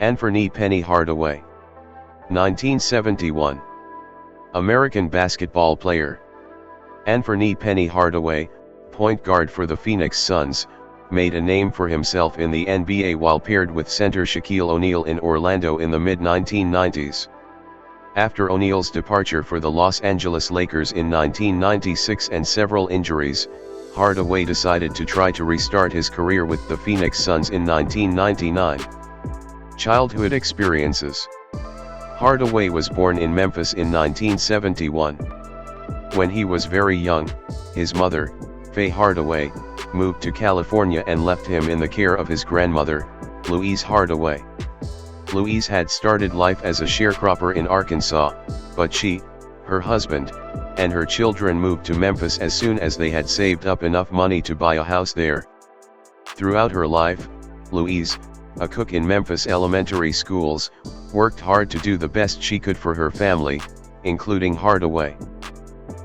Anfernee Hardaway. 1971. American basketball player. Anfernee Hardaway, point guard for the Phoenix Suns, made a name for himself in the NBA while paired with center Shaquille O'Neal in Orlando in the mid-1990s. After O'Neal's departure for the Los Angeles Lakers in 1996 and several injuries, Hardaway decided to try to restart his career with the Phoenix Suns in 1999. Childhood experiences. Hardaway was born in Memphis in 1971. When he was very young, his mother, Faye Hardaway, moved to California and left him in the care of his grandmother, Louise Hardaway. Louise had started life as a sharecropper in Arkansas, but she, her husband, and her children moved to Memphis as soon as they had saved up enough money to buy a house there. Throughout her life, Louise, a cook in Memphis elementary schools, worked hard to do the best she could for her family, including Hardaway.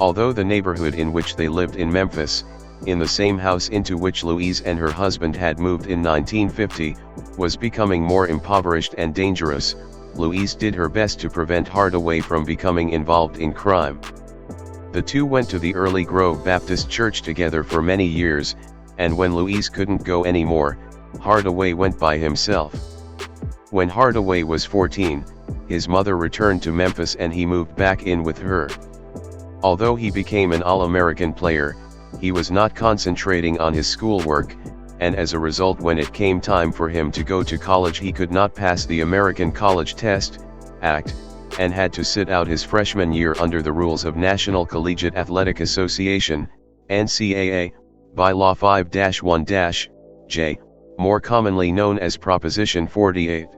Although the neighborhood in which they lived in Memphis, in the same house into which Louise and her husband had moved in 1950, was becoming more impoverished and dangerous, Louise did her best to prevent Hardaway from becoming involved in crime. The two went to the Early Grove Baptist Church together for many years, and when Louise couldn't go anymore, Hardaway went by himself. When Hardaway was 14, his mother returned to Memphis and he moved back in with her. Although he became an All-American player, he was not concentrating on his schoolwork, and as a result when it came time for him to go to college he could not pass the American College Test, ACT, and had to sit out his freshman year under the rules of National Collegiate Athletic Association, NCAA, Bylaw 5-1-J, more commonly known as Proposition 48.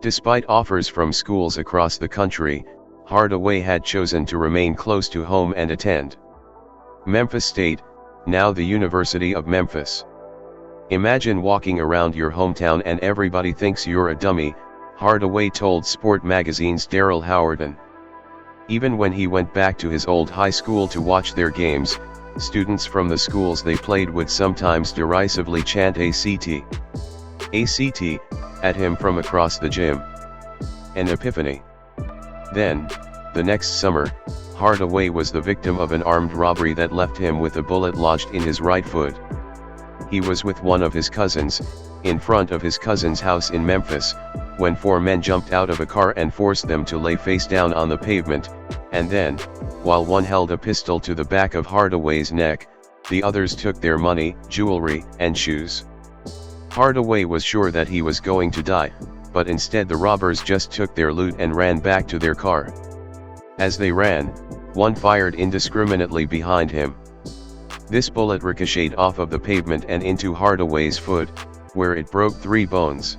Despite offers from schools across the country, Hardaway had chosen to remain close to home and attend Memphis State, now the University of Memphis. Imagine walking around your hometown and everybody thinks you're a dummy, Hardaway told Sport Magazine's Daryl Howerton. Even when he went back to his old high school to watch their games, students from the schools they played would sometimes derisively chant ACT. ACT, at him from across the gym. An epiphany. Then, the next summer, Hardaway was the victim of an armed robbery that left him with a bullet lodged in his right foot. He was with one of his cousins, in front of his cousin's house in Memphis, when four men jumped out of a car and forced them to lay face down on the pavement, and then, while one held a pistol to the back of Hardaway's neck, the others took their money, jewelry, and shoes. Hardaway was sure that he was going to die, but instead the robbers just took their loot and ran back to their car. As they ran, one fired indiscriminately behind him. This bullet ricocheted off of the pavement and into Hardaway's foot, where it broke 3 bones.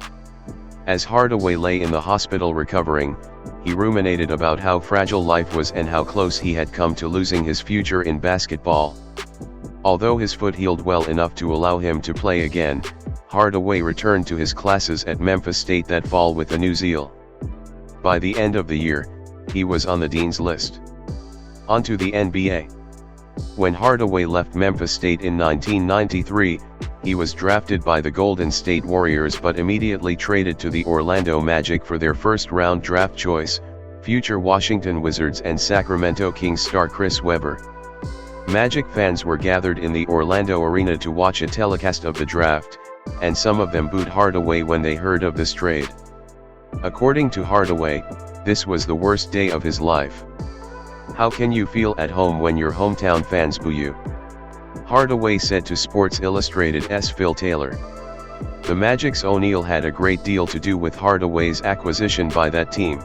As Hardaway lay in the hospital recovering, he ruminated about how fragile life was and how close he had come to losing his future in basketball. Although his foot healed well enough to allow him to play again, Hardaway returned to his classes at Memphis State that fall with a new zeal. By the end of the year, he was on the dean's list. On to the NBA. When Hardaway left Memphis State in 1993, he was drafted by the Golden State Warriors but immediately traded to the Orlando Magic for their first-round draft choice, future Washington Wizards and Sacramento Kings star Chris Webber. Magic fans were gathered in the Orlando arena to watch a telecast of the draft, and some of them booed Hardaway when they heard of this trade. According to Hardaway, this was the worst day of his life. How can you feel at home when your hometown fans boo you? Hardaway said to Sports Illustrated's Phil Taylor. The Magic's O'Neal had a great deal to do with Hardaway's acquisition by that team.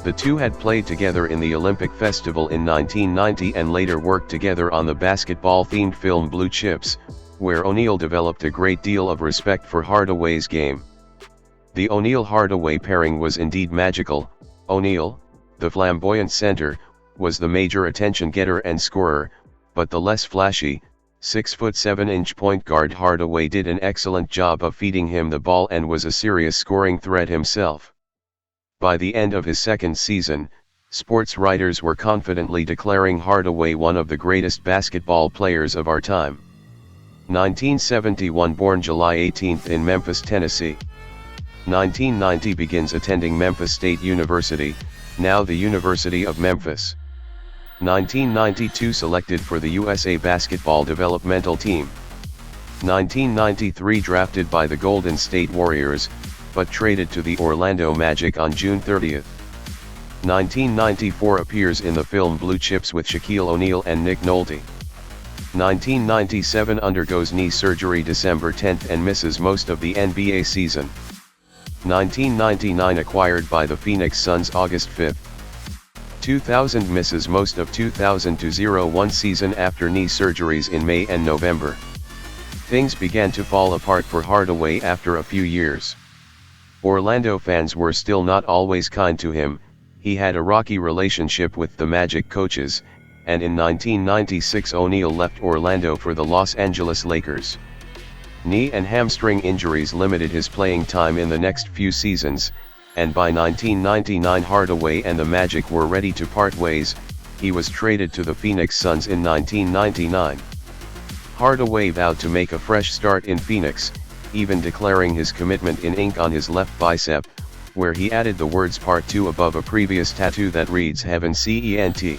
The two had played together in the Olympic Festival in 1990 and later worked together on the basketball-themed film Blue Chips, where O'Neal developed a great deal of respect for Hardaway's game. The O'Neal-Hardaway pairing was indeed magical. O'Neal, the flamboyant center, was the major attention-getter and scorer, but the less flashy, 6'7" point guard Hardaway did an excellent job of feeding him the ball and was a serious scoring threat himself. By the end of his second season, sports writers were confidently declaring Hardaway one of the greatest basketball players of our time. 1971, born July 18 in Memphis, Tennessee. 1990 begins attending Memphis State University, now the University of Memphis. 1992 selected for the USA basketball developmental team. 1993 drafted by the Golden State Warriors, but traded to the Orlando Magic on June 30. 1994 appears in the film Blue Chips with Shaquille O'Neal and Nick Nolte. 1997 undergoes knee surgery December 10 and misses most of the NBA season. 1999 acquired by the Phoenix Suns August 5. 2000 misses most of 2000-01 season after knee surgeries in May and November. Things began to fall apart for Hardaway after a few years. Orlando fans were still not always kind to him. He had a rocky relationship with the Magic coaches, and in 1996 O'Neal left Orlando for the Los Angeles Lakers. Knee and hamstring injuries limited his playing time in the next few seasons, and by 1999 Hardaway and the Magic were ready to part ways. He was traded to the Phoenix Suns in 1999. Hardaway vowed to make a fresh start in Phoenix, even declaring his commitment in ink on his left bicep, where he added the words Part 2 above a previous tattoo that reads Heaven CENT.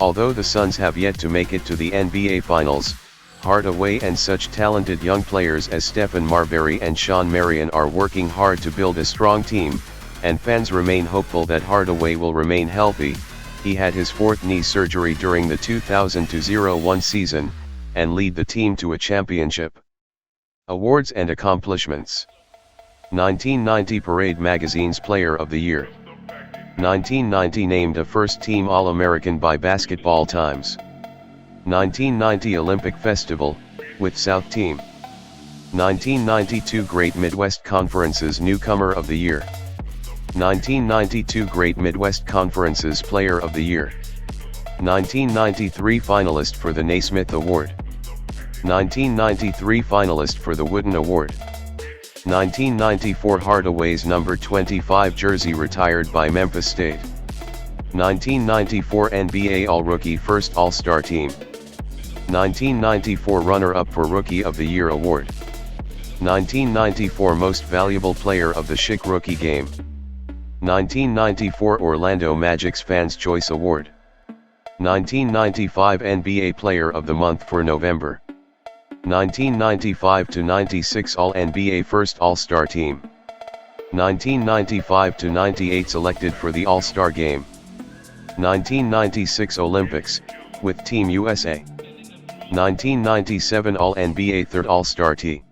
Although the Suns have yet to make it to the NBA Finals, Hardaway and such talented young players as Stephen Marbury and Shawn Marion are working hard to build a strong team, and fans remain hopeful that Hardaway will remain healthy. He had his fourth knee surgery during the 2000-01 season, and lead the team to a championship. Awards and accomplishments. 1990 Parade Magazine's Player of the Year. 1990 named a first-team All-American by Basketball Times. 1990 Olympic Festival, with South Team. 1992 Great Midwest Conference's Newcomer of the Year. 1992 Great Midwest Conference's Player of the Year. 1993 finalist for the Naismith Award. 1993 finalist for the Wooden Award. 1994 Hardaway's number 25 jersey retired by Memphis State. 1994 NBA All-Rookie First All-Star Team. 1994 runner-up for Rookie of the Year Award. 1994 Most Valuable Player of the Schick Rookie Game. 1994 Orlando Magic's Fans' Choice Award. 1995 NBA Player of the Month for November. 1995-96 All-NBA First All-Star Team. 1995-98 selected for the All-Star Game. 1996 Olympics, with Team USA. 1997 All-NBA Third All-Star Team.